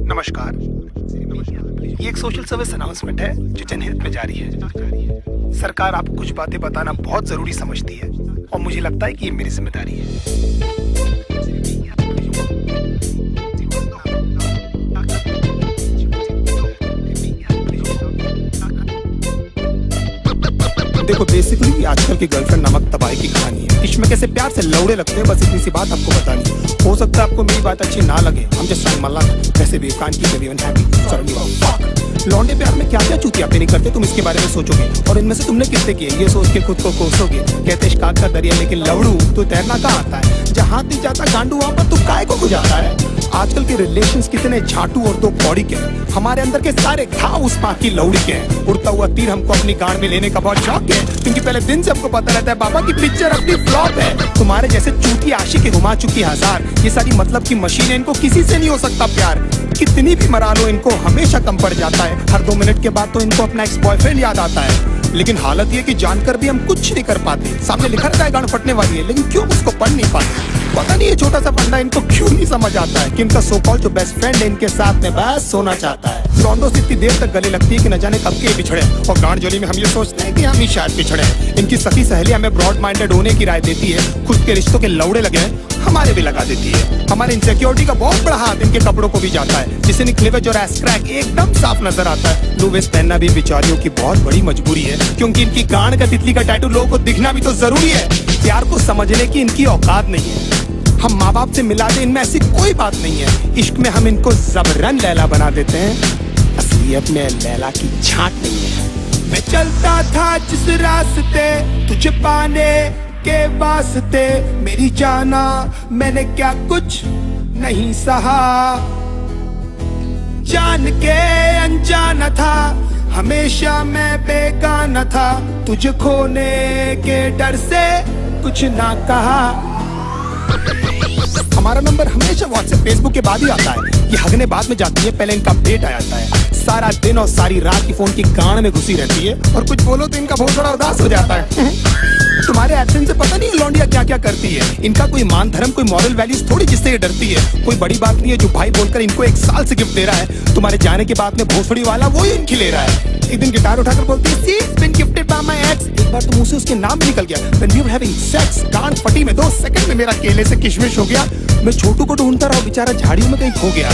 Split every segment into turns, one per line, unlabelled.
नमस्कार। ये एक सोशल सर्विस अनाउंसमेंट है जो जनहित में जारी है। सरकार आपको कुछ बातें बताना बहुत जरूरी समझती है और मुझे लगता है कि ये मेरी जिम्मेदारी है। देखो, बेसिकली आजकल की गर्लफ्रेंड नमक तबाही की कहानी है। इसमें कैसे प्यार से लौड़े लगते हैं, बस इतनी सी बात आपको बतानी है। हो सकता है आपको मेरी बात अच्छी ना लगे, हम जस्ट ट्राइंग माय लक। वैसे भी कान की एवरीवन हैप्पी सडनली लौंडे प्यार में क्या क्या चूतिया नहीं करते, तुम इसके बारे में सोचोगे और इनमें से तुमने कितने किए ये सोच के खुद को कोसोगे। कहते इश्क का दरिया लेकिन लवड़ू तो तैरना कहाँ आता है, जहाँ नहीं जाता गांडू वहाँ पर तू काय को जाता है। आजकल के रिलेशंस कितने झाटू और दो कौड़ी के हैं। हमारे अंदर के सारे घाव उस माँ की लौड़ी के हैं। उड़ता हुआ तीर हमको अपनी गांड में लेने का बहुत शौक है, क्योंकि पहले दिन से हमको पता रहता है बाबा की पिक्चर अपनी फ्लॉप है। तुम्हारे जैसे चूती आशिक घुमा चुकी हजार, ये सारी मतलब की मशीन है, इनको किसी से नहीं हो सकता प्यार। कितनी भी मरा लो इनको हमेशा कम पड़ जाता है। हर 2 मिनट के बाद तो इनको अपना एक्स बॉयफ्रेंड याद आता है। लेकिन हालत ये कि जानकर भी हम कुछ नहीं कर पाते। सामने लिखा रहता है गांड फटने वाली है, लेकिन क्यों उसको पढ़ नहीं पाते। पता नहीं ये छोटा सा फंडा इनको क्यों नहीं समझ आता है कि इनका सो कॉल्ड जो बेस्ट फ्रेंड है इनके साथ में बस सोना चाहता है। लौंडों से इतनी देर तक गले लगती है कि न जाने कब के बिछड़े, और गांड जोली में हम ये सोचते हैं कि हम ही शायद पिछड़े। इनकी सखी सहेली हमें ब्रॉड माइंडेड होने की राय देती है, खुद के रिश्तों के लौड़े लगे हैं हमारे भी लगा देती है। हमारे इनसिक्योरिटी का बहुत बड़ा हाथ इनके कपड़ों को भी जाता है, जिसे निकलेवेज और एस क्रैक एकदम साफ नजर आता है। लो वेस्ट पहनना भी बेचारियों की बहुत बड़ी मजबूरी है, क्योंकि इनकी गांड का तितली का टैटू लोगों को दिखना भी तो जरूरी है। प्यार को समझने की इनकी औकात नहीं है। हम माँ बाप से मिला दे, इनमें ऐसी कोई बात नहीं है। इश्क में हम इनको जबरन लैला बना देते हैं, असलियत में लैला की छांट नहीं है। मैं चलता था जिस रास्ते तुझे पाने के वास्ते, मेरी जाना मैंने क्या कुछ नहीं सहा। जान के अनजाना था, हमेशा मैं बेगाना था, तुझे खोने के डर से कुछ ना कहा। हमारा नंबर हमेशा व्हाट्सएप फेसबुक के बाद ही आता है। ये हगने बाद में जाती है, पहले इनका अपडेट आ जाता है। सारा दिन और सारी रात की फोन की गांड में घुसी रहती है, और कुछ बोलो तो इनका बहुत बड़ा उदास हो जाता है। तुम्हारे एक्शन से पता नहीं लौंडिया क्या क्या करती है। इनका कोई मान धर्म कोई मॉरल वैल्यूज थोड़ी जिससे ये डरती है। कोई बड़ी बात नहीं है जो भाई बोलकर इनको 1 साल से गिफ्ट दे रहा है। तुम्हारे जाने के बाद में भोसड़ी वाला वो ही इनकी ले रहा है। एक दिन गिटार उठाकर बोलती है see it's been gifted by my ex. एक बार तो मुंह से उसके नाम भी निकल गया। When we were having sex, गांड फटी में 2 सेकंड में मेरा केले से किशमिश हो गया। मैं छोटू को ढूंढता रहा, बेचारा झाड़ियों में कहीं खो गया।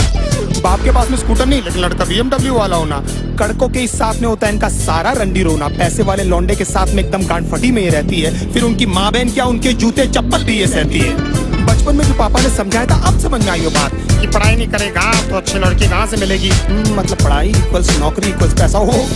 बाप के पास में स्कूटर नहीं, लेकिन लड़का BMW वाला होना। कड़कों के इस साथ में होता है इनका सारा रंडी रोना। पैसे वाले लौंडे के साथ में एकदम गांड फटी में ये रहती है। फिर उनकी माँ बहन क्या, उनके जूते चप्पल भी ये सहती है। बचपन में जो पापा ने समझाया था अब समझ में आई वो बात कि पढ़ाई नहीं करेगा तो अच्छी लड़की कहाँ से मिलेगी। मतलब पढ़ाई इक्वल्स नौकरी इक्वल्स पैसा। हो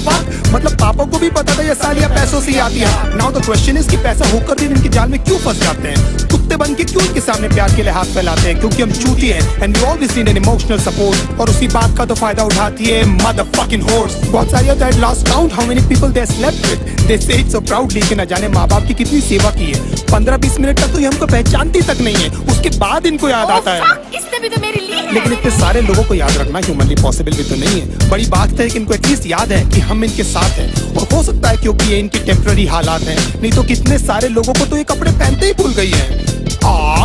मतलब पापा को भी पता था ये सालियाँ पैसों से ही आती है। नाउ द क्वेश्चन इज कि पैसा होकर भी इनके जाल में क्यों फंस जाते हैं। कुत्ते बन के क्यों इनके सामने प्यार के लिए हाथ फैलाते हैं, क्योंकि हम चूती हैं and we always need an emotional support. और उसी बात का तो फायदा उठाती है मदरफकिंग होर्स। बहुत सारी होता है lost count how many people they slept with, they say it so proudly कि न जाने माँ बाप की कितनी सेवा की है। 15-20 मिनट तक तो ये हमको पहचानती तक नहीं है, उसके बाद इनको याद आता है।
इसने भी तो मेरे लिए है।
लेकिन इतने सारे लोगों को याद रखना ह्यूमनली पॉसिबल भी तो नहीं है। बड़ी बात है कि इनको एटलीस्ट याद है कि हम इनके साथ हैं, और हो सकता है क्योंकि ये इनकी टेम्पररी हालात हैं, नहीं तो कितने सारे लोगों को तो ये कपड़े पहनते ही भूल गई है।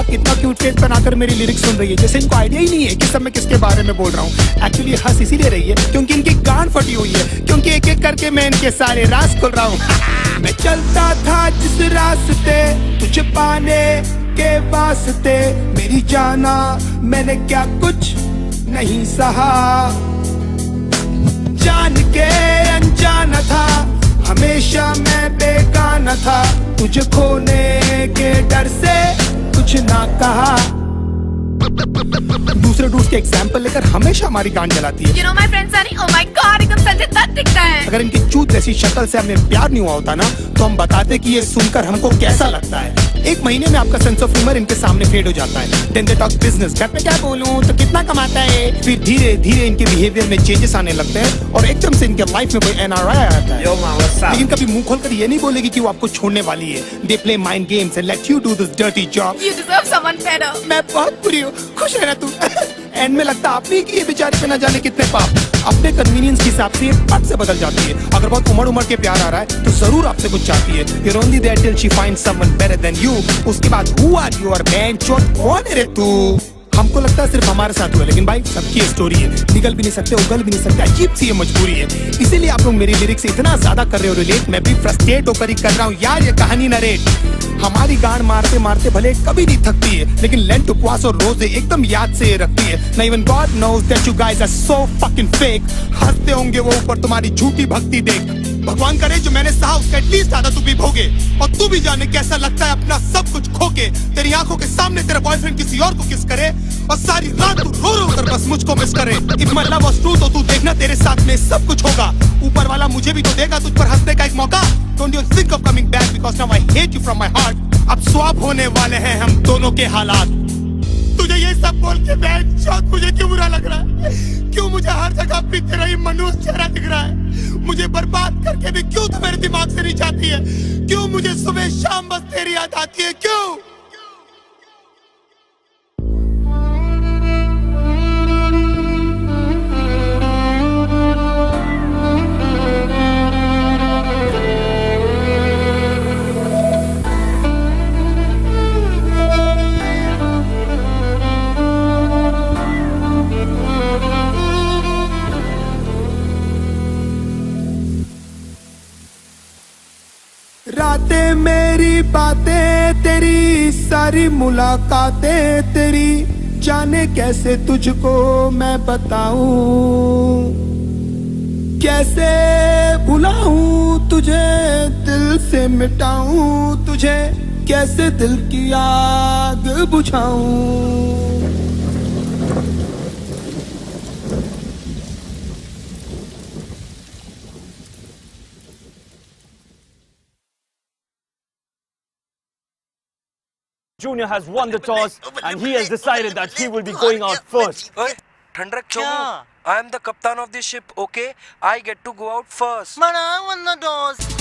कितना क्यूट फेस बनाकर मेरी लिरिक्स सुन रही है, जैसे इनको आइडिया ही नहीं है कि सब मैं किसके बारे में बोल रहा हूँ। एक्चुअली हंस इसीलिए रही है क्योंकि इनकी गांड फटी हुई है, क्योंकि एक एक करके मैं इनके सारे राज खोल रहा हूँ। मैं चलता था जिस रास्ते तुझे पाने के वास्ते, मेरी जाना मैंने क्या कुछ नहीं सहा। जान के अनजाना था, हमेशा मैं बेगाना था, तुझे खोने के डर से कुछ ना कहा। दूसरे डूड्स के एग्जाम्पल लेकर हमेशा हमारी गांड जलाती है।
You know my friend Sunny, oh my God, एकदम संजय दत्त दिखता है।
अगर इनकी चूत जैसी शक्ल से हमें प्यार नहीं हुआ होता ना, तो हम बताते कि ये सुनकर हमको कैसा लगता है। 1 महीने में आपका सेंस ऑफ ह्यूमर इनके सामने फेड हो जाता है। Then they talk business, घर पे क्या बोलूं तो कितना कमाता है। फिर धीरे धीरे इनके बिहेवियर में चेंजेस आने लगते हैं, और एकदम से इनके लाइफ में कोई NRI आता है। लेकिन कभी मुंह खोलकर ये नहीं बोलेगी कि वो आपको छोड़ने वाली है। They play mind games and let you do this dirty job.
You deserve someone better.
मैं बहुत बुरी हूँ, खुश रहना तू। एंड में लगता आपने कि ये बेचारे पे न जाने कितने पाप अपने कन्वीनियंस के हिसाब से ये पट से बदल जाती है। अगर बहुत उमड़ के प्यार आ रहा है तो जरूर आपसे कुछ चाहती है। You're only there till she finds someone better than you. उसके बाद who are you और बहन चोद कौन है रे तू। हमको आपको लगता है सिर्फ हमारे साथ हुआ, लेकिन भाई सबकी स्टोरी है। निकल भी नहीं सकते, उगल भी नहीं सकते, अजीब सी ये मजबूरी है। इसीलिए आप लोग मेरी लिरिक्स से इतना ज्यादा कर रहे हो रिलेट, मैं भी फ्रस्ट्रेट होकर ही कर रहा हूँ यार ये कहानी नरेट। हमारी गांड मारते मारते भले कभी नहीं थकती है, लेकिन लेंट उपवास और रोजे एकदम याद से रखती है। ना even God knows that you guys are so fucking fake. हंसते होंगे वो ऊपर तुम्हारी झूठी भक्ति देख। भगवान करे जो मैंने सहा उसका एटलीस्ट आधा तू भी भोगे, और तू भी जाने कैसा लगता है अपना सब कुछ खोके। तेरी आंखों के सामने तेरा बॉयफ्रेंड किसी और को किस करे, और सारी रात तू रो रो कर बस मुझको मिस करे। If my love was true तो तू देखना तेरे साथ में सब कुछ होगा। ऊपर वाला मुझे भी तो देगा तुझ पर हंसने का एक मौका। Don't you think of coming back because now I hate you from my heart। अब स्वैप होने वाले हैं हम दोनों के हालात। तुझे ये सब बोल के बेंचौत मुझे क्यों बुरा लग रहा है? क्यों मुझे हर जगह अपनी तेरा ही मनुष्य चेहरा दिख रहा है? मुझे बर्बाद करके भी क्यों तू मेरे दिमाग से नहीं जाती है? क्यों मुझे सुबह शाम बस तेरी याद आती है? क्यों? रातें मेरी बातें तेरी, सारी मुलाकातें तेरी, जाने कैसे तुझको मैं बताऊं, कैसे भुलाऊं तुझे, दिल से मिटाऊं तुझे, कैसे दिल की आग बुझाऊं।
Junior has won the toss and he has decided that he will be going out first.
Hey, ठंडक क्यों? I am the captain of the ship, okay? I get to go out first.
But I won the toss.